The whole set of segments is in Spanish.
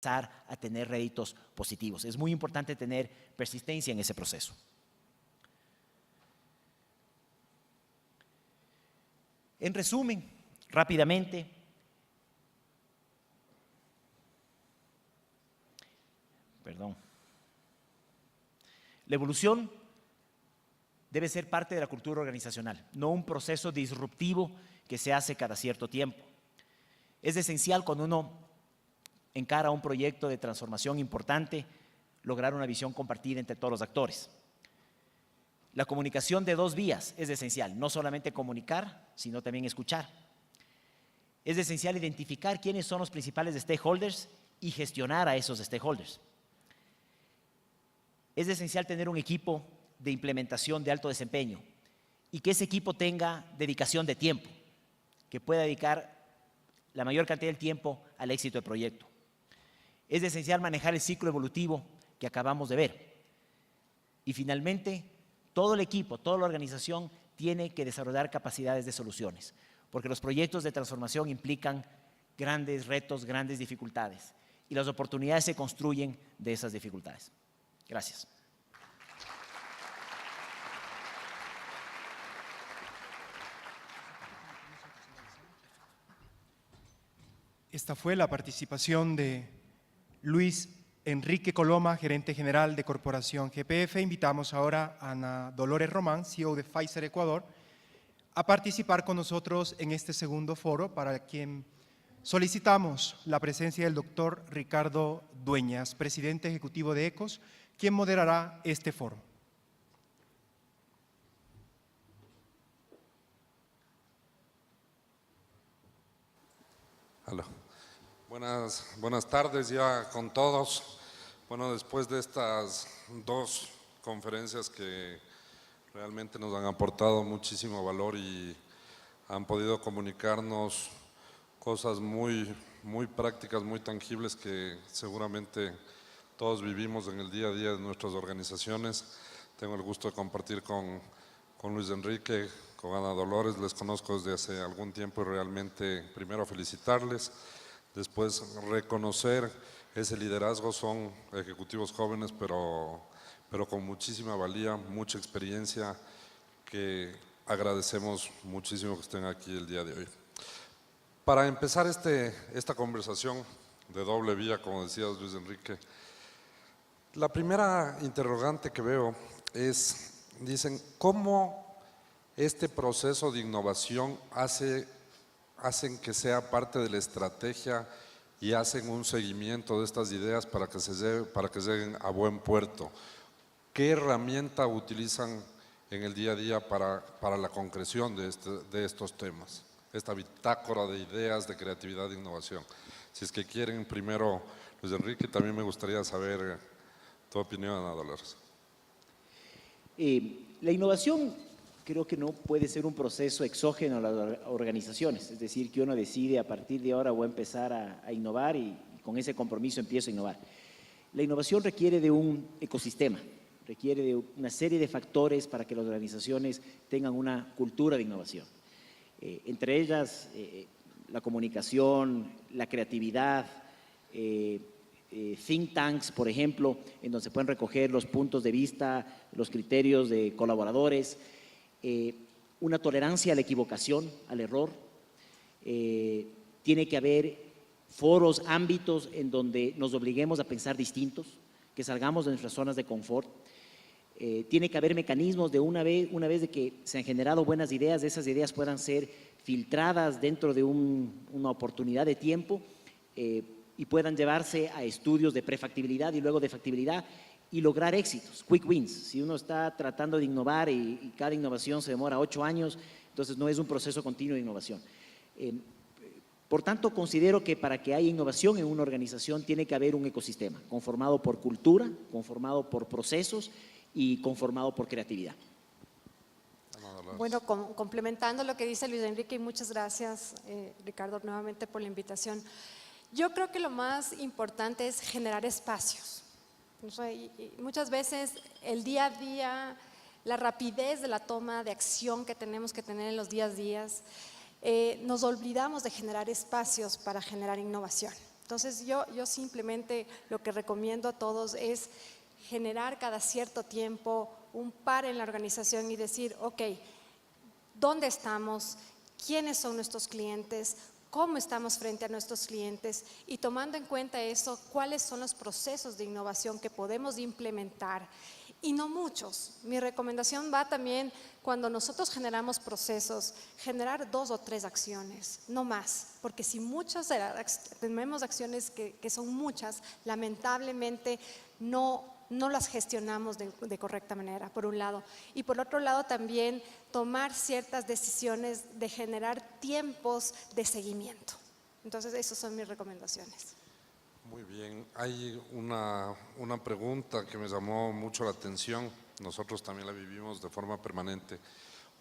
a tener réditos positivos. Es muy importante tener persistencia en ese proceso. En resumen, rápidamente, la evolución debe ser parte de la cultura organizacional, no un proceso disruptivo que se hace cada cierto tiempo. Es esencial cuando uno encara un proyecto de transformación importante, lograr una visión compartida entre todos los actores. La comunicación de dos vías es esencial, no solamente comunicar, sino también escuchar. Es esencial identificar quiénes son los principales stakeholders y gestionar a esos stakeholders. Es esencial tener un equipo de implementación de alto desempeño y que ese equipo tenga dedicación de tiempo, que pueda dedicar la mayor cantidad del tiempo al éxito del proyecto. Es esencial manejar el ciclo evolutivo que acabamos de ver. Y finalmente, todo el equipo, toda la organización tiene que desarrollar capacidades de soluciones, porque los proyectos de transformación implican grandes retos, grandes dificultades, y las oportunidades se construyen de esas dificultades. Gracias. Esta fue la participación de Luis Enrique Coloma, gerente general de Corporación GPF. Invitamos ahora a Ana Dolores Román, CEO de Pfizer Ecuador, a participar con nosotros en este segundo foro, para quien solicitamos la presencia del doctor Ricardo Dueñas, presidente ejecutivo de ECOS, quien moderará este foro. Aló. Buenas tardes ya con todos. Bueno, después de estas dos conferencias que realmente nos han aportado muchísimo valor y han podido comunicarnos cosas muy prácticas, muy tangibles que seguramente todos vivimos en el día a día de nuestras organizaciones. Tengo el gusto de compartir con Luis Enrique, con Ana Dolores, les conozco desde hace algún tiempo y realmente primero felicitarles, después reconocer ese liderazgo. Son ejecutivos jóvenes pero con muchísima valía, mucha experiencia, que agradecemos muchísimo que estén aquí el día de hoy. Para empezar esta conversación de doble vía, como decías Luis Enrique, la primera interrogante que veo es, dicen, ¿cómo este proceso de innovación hacen que sea parte de la estrategia y hacen un seguimiento de estas ideas para que lleguen a buen puerto? ¿Qué herramienta utilizan en el día a día para la concreción de estos temas? Esta bitácora de ideas, de creatividad, de innovación. Si es que quieren primero, Luis Enrique, también me gustaría saber tu opinión, Ana Dolores. La innovación creo que no puede ser un proceso exógeno a las organizaciones, es decir, que uno decide a partir de ahora voy a empezar a innovar y con ese compromiso empiezo a innovar. La innovación requiere de un ecosistema, requiere de una serie de factores para que las organizaciones tengan una cultura de innovación. Entre ellas, la comunicación, la creatividad, think tanks, por ejemplo, en donde se pueden recoger los puntos de vista, los criterios de colaboradores, una tolerancia a la equivocación, al error. Tiene que haber foros, ámbitos en donde nos obliguemos a pensar distintos, que salgamos de nuestras zonas de confort. Tiene que haber mecanismos de una vez de que se han generado buenas ideas, esas ideas puedan ser filtradas dentro de una oportunidad de tiempo y puedan llevarse a estudios de prefactibilidad y luego de factibilidad y lograr éxitos, quick wins. Si uno está tratando de innovar y cada innovación se demora 8 años, entonces no es un proceso continuo de innovación. Por tanto, considero que para que haya innovación en una organización tiene que haber un ecosistema conformado por cultura, conformado por procesos y conformado por creatividad. Bueno, complementando lo que dice Luis Enrique, y muchas gracias Ricardo nuevamente por la invitación. Yo creo que lo más importante es generar espacios. Y muchas veces el día a día, la rapidez de la toma de acción que tenemos que tener en los días a días, nos olvidamos de generar espacios para generar innovación. Entonces yo simplemente lo que recomiendo a todos es generar cada cierto tiempo un par en la organización y decir, ok, ¿dónde estamos? ¿Quiénes son nuestros clientes? ¿Cómo estamos frente a nuestros clientes? Y tomando en cuenta eso, ¿cuáles son los procesos de innovación que podemos implementar? Y no muchos. Mi recomendación va también cuando nosotros generamos procesos, generar 2 o 3 acciones, no más, porque si tenemos acciones que son muchas, lamentablemente no las gestionamos de correcta manera, por un lado. Y por otro lado también tomar ciertas decisiones de generar tiempos de seguimiento. Entonces, esas son mis recomendaciones. Muy bien, hay una pregunta que me llamó mucho la atención, nosotros también la vivimos de forma permanente.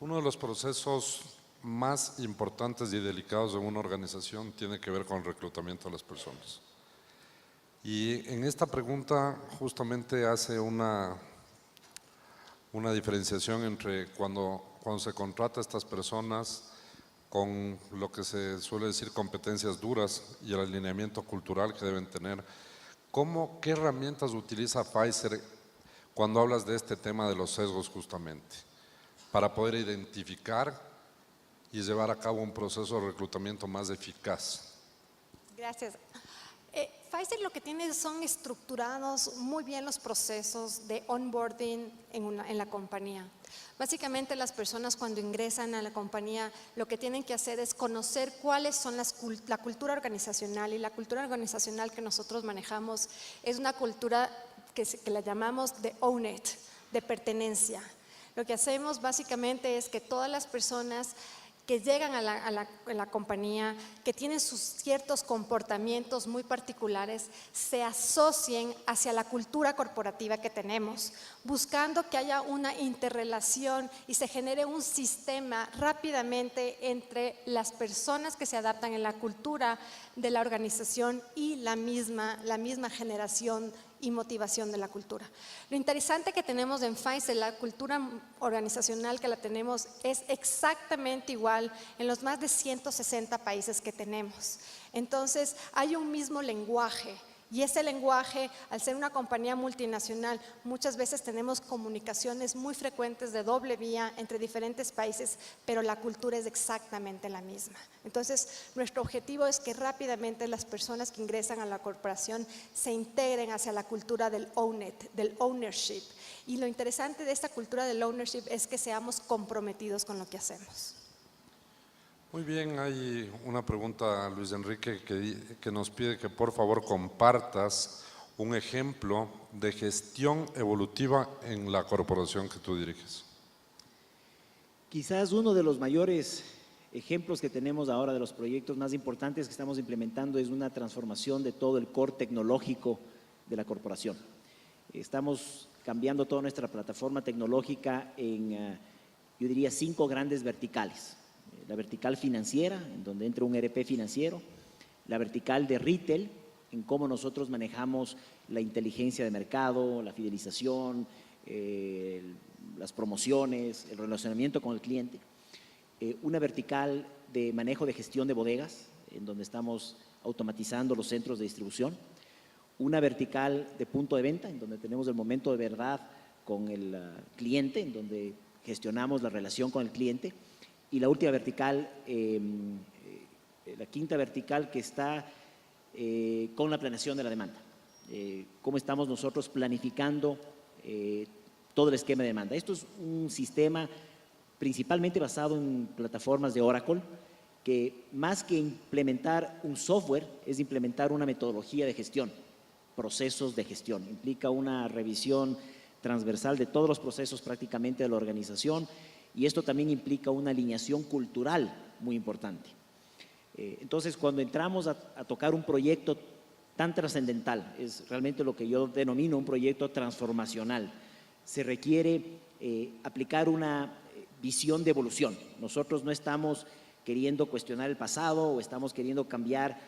Uno de los procesos más importantes y delicados de una organización tiene que ver con el reclutamiento de las personas. Y en esta pregunta justamente hace una diferenciación entre cuando se contrata a estas personas con lo que se suele decir competencias duras y el alineamiento cultural que deben tener. ¿Qué herramientas utiliza Pfizer cuando hablas de este tema de los sesgos justamente? Para poder identificar y llevar a cabo un proceso de reclutamiento más eficaz. Gracias. Pfizer lo que tiene son estructurados muy bien los procesos de onboarding en la compañía. Básicamente las personas cuando ingresan a la compañía lo que tienen que hacer es conocer cuáles son la cultura organizacional, y la cultura organizacional que nosotros manejamos es una cultura que la llamamos de own it, de pertenencia. Lo que hacemos básicamente es que todas las personas que llegan a la compañía, que tienen sus ciertos comportamientos muy particulares, se asocien hacia la cultura corporativa que tenemos, buscando que haya una interrelación y se genere un sistema rápidamente entre las personas que se adaptan en la cultura de la organización y la misma generación y motivación de la cultura. Lo interesante que tenemos en Pfizer, la cultura organizacional que la tenemos es exactamente igual en los más de 160 países que tenemos. Entonces hay un mismo lenguaje. Y ese lenguaje, al ser una compañía multinacional, muchas veces tenemos comunicaciones muy frecuentes de doble vía entre diferentes países, pero la cultura es exactamente la misma. Entonces, nuestro objetivo es que rápidamente las personas que ingresan a la corporación se integren hacia la cultura del own it, del ownership. Y lo interesante de esta cultura del ownership es que seamos comprometidos con lo que hacemos. Muy bien, hay una pregunta, Luis Enrique, que nos pide que por favor compartas un ejemplo de gestión evolutiva en la corporación que tú diriges. Quizás uno de los mayores ejemplos que tenemos ahora de los proyectos más importantes que estamos implementando es una transformación de todo el core tecnológico de la corporación. Estamos cambiando toda nuestra plataforma tecnológica en, yo diría, 5 grandes verticales. La vertical financiera, en donde entra un ERP financiero, la vertical de retail, en cómo nosotros manejamos la inteligencia de mercado, la fidelización, las promociones, el relacionamiento con el cliente, una vertical de manejo de gestión de bodegas, en donde estamos automatizando los centros de distribución, una vertical de punto de venta, en donde tenemos el momento de verdad con el cliente, en donde gestionamos la relación con el cliente, y la última vertical, la quinta vertical que está con la planeación de la demanda. Cómo estamos nosotros planificando todo el esquema de demanda. Esto es un sistema principalmente basado en plataformas de Oracle, que más que implementar un software, es implementar una metodología de gestión, procesos de gestión. Implica una revisión transversal de todos los procesos prácticamente de la organización, y esto también implica una alineación cultural muy importante. Entonces, cuando entramos a tocar un proyecto tan trascendental, es realmente lo que yo denomino un proyecto transformacional, se requiere aplicar una visión de evolución. Nosotros no estamos queriendo cuestionar el pasado o estamos queriendo cambiar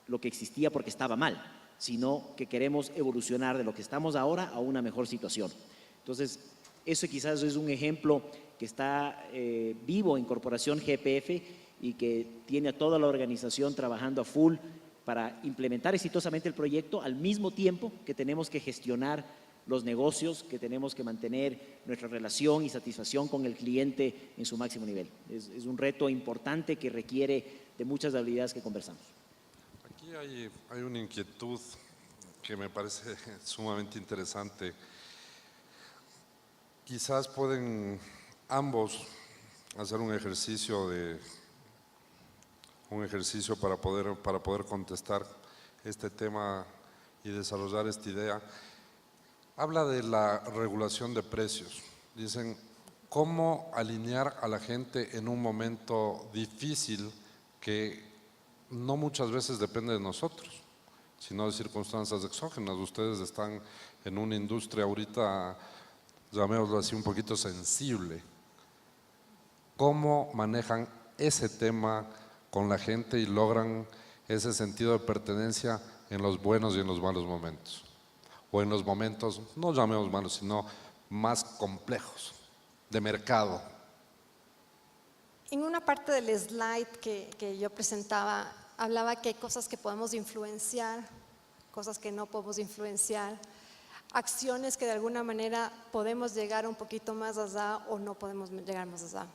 lo que existía porque estaba mal, sino que queremos evolucionar de lo que estamos ahora a una mejor situación. Entonces, eso quizás es un ejemplo que está vivo en Corporación GPF y que tiene a toda la organización trabajando a full para implementar exitosamente el proyecto, al mismo tiempo que tenemos que gestionar los negocios, que tenemos que mantener nuestra relación y satisfacción con el cliente en su máximo nivel. Es un reto importante que requiere de muchas habilidades que conversamos. Aquí hay una inquietud que me parece sumamente interesante. Quizás pueden ambos hacer un ejercicio para poder contestar este tema y desarrollar esta idea. Habla de la regulación de precios. Dicen, ¿cómo alinear a la gente en un momento difícil que no muchas veces depende de nosotros, sino de circunstancias exógenas? Ustedes están en una industria ahorita, llamémoslo así, un poquito sensible. ¿Cómo manejan ese tema con la gente y logran ese sentido de pertenencia en los buenos y en los malos momentos? O en los momentos, no llamemos malos, sino más complejos, de mercado. En una parte del slide que yo presentaba, hablaba que hay cosas que podemos influenciar, cosas que no podemos influenciar, acciones que de alguna manera podemos llegar un poquito más allá o no podemos llegar más allá.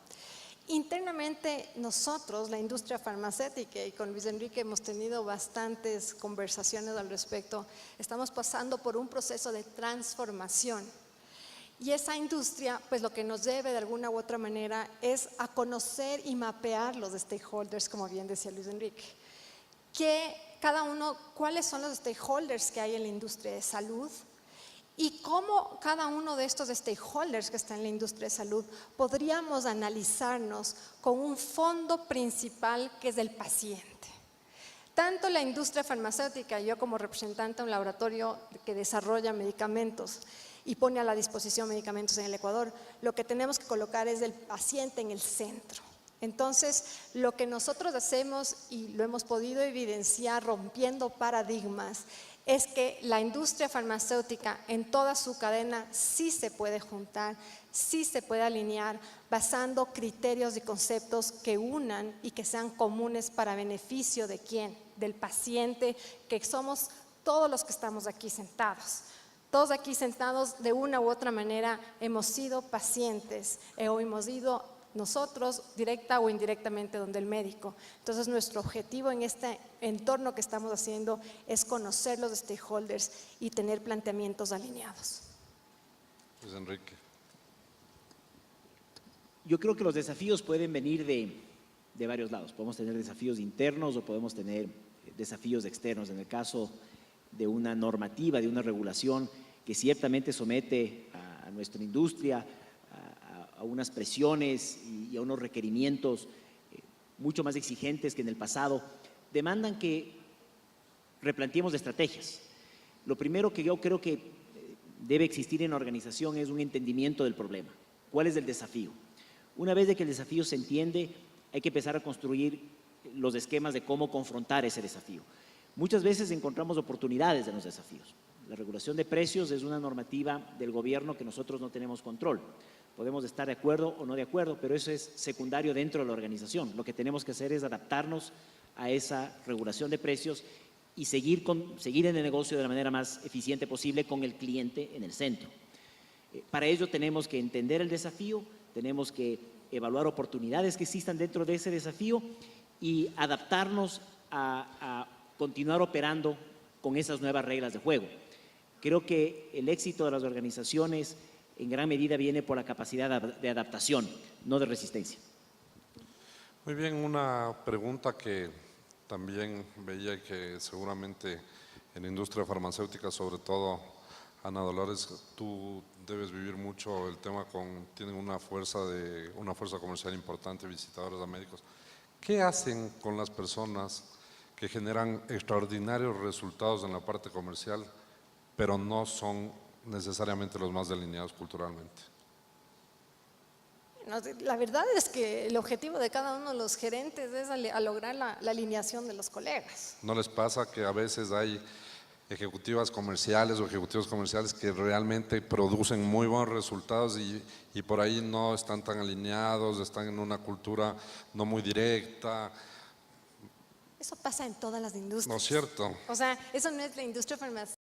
Internamente nosotros, la industria farmacéutica, y con Luis Enrique hemos tenido bastantes conversaciones al respecto, estamos pasando por un proceso de transformación. Y esa industria, pues lo que nos debe de alguna u otra manera es a conocer y mapear los stakeholders, como bien decía Luis Enrique. Que cada uno, cuáles son los stakeholders que hay en la industria de salud, y cómo cada uno de estos stakeholders que están en la industria de salud podríamos analizarnos con un fondo principal que es el paciente. Tanto la industria farmacéutica, yo como representante de un laboratorio que desarrolla medicamentos y pone a la disposición medicamentos en el Ecuador, lo que tenemos que colocar es el paciente en el centro. Entonces, lo que nosotros hacemos, y lo hemos podido evidenciar rompiendo paradigmas, es que la industria farmacéutica en toda su cadena sí se puede juntar, sí se puede alinear basando criterios y conceptos que unan y que sean comunes para beneficio de quién, del paciente, que somos todos los que estamos aquí sentados. Todos aquí sentados de una u otra manera hemos sido pacientes o hemos ido nosotros directa o indirectamente donde el médico. Entonces nuestro objetivo en este entorno que estamos haciendo es conocer los stakeholders y tener planteamientos alineados. Luis Enrique. Yo creo que los desafíos pueden venir de varios lados. Podemos tener desafíos internos o podemos tener desafíos externos. En el caso de una normativa, de una regulación que ciertamente somete a nuestra industria a unas presiones y a unos requerimientos mucho más exigentes que en el pasado, demandan que replanteemos estrategias. Lo primero que yo creo que debe existir en la organización es un entendimiento del problema. ¿Cuál es el desafío? Una vez de que el desafío se entiende, hay que empezar a construir los esquemas de cómo confrontar ese desafío. Muchas veces encontramos oportunidades en los desafíos. La regulación de precios es una normativa del gobierno que nosotros no tenemos control. Podemos estar de acuerdo o no de acuerdo, pero eso es secundario dentro de la organización. Lo que tenemos que hacer es adaptarnos a esa regulación de precios y seguir en el negocio de la manera más eficiente posible con el cliente en el centro. Para ello tenemos que entender el desafío, tenemos que evaluar oportunidades que existan dentro de ese desafío y adaptarnos a continuar operando con esas nuevas reglas de juego. Creo que el éxito de las organizaciones en gran medida viene por la capacidad de adaptación, no de resistencia. Muy bien, una pregunta que también veía que seguramente en la industria farmacéutica, sobre todo, Ana Dolores, tú debes vivir mucho el tema tienen una fuerza comercial importante, visitadores a médicos. ¿Qué hacen con las personas que generan extraordinarios resultados en la parte comercial, pero no son necesariamente los más delineados culturalmente? La verdad es que el objetivo de cada uno de los gerentes es a lograr la alineación de los colegas. ¿No les pasa que a veces hay ejecutivas comerciales o ejecutivos comerciales que realmente producen muy buenos resultados y por ahí no están tan alineados, están en una cultura no muy directa? Eso pasa en todas las industrias. ¿No es cierto? O sea, eso no es la industria farmacéutica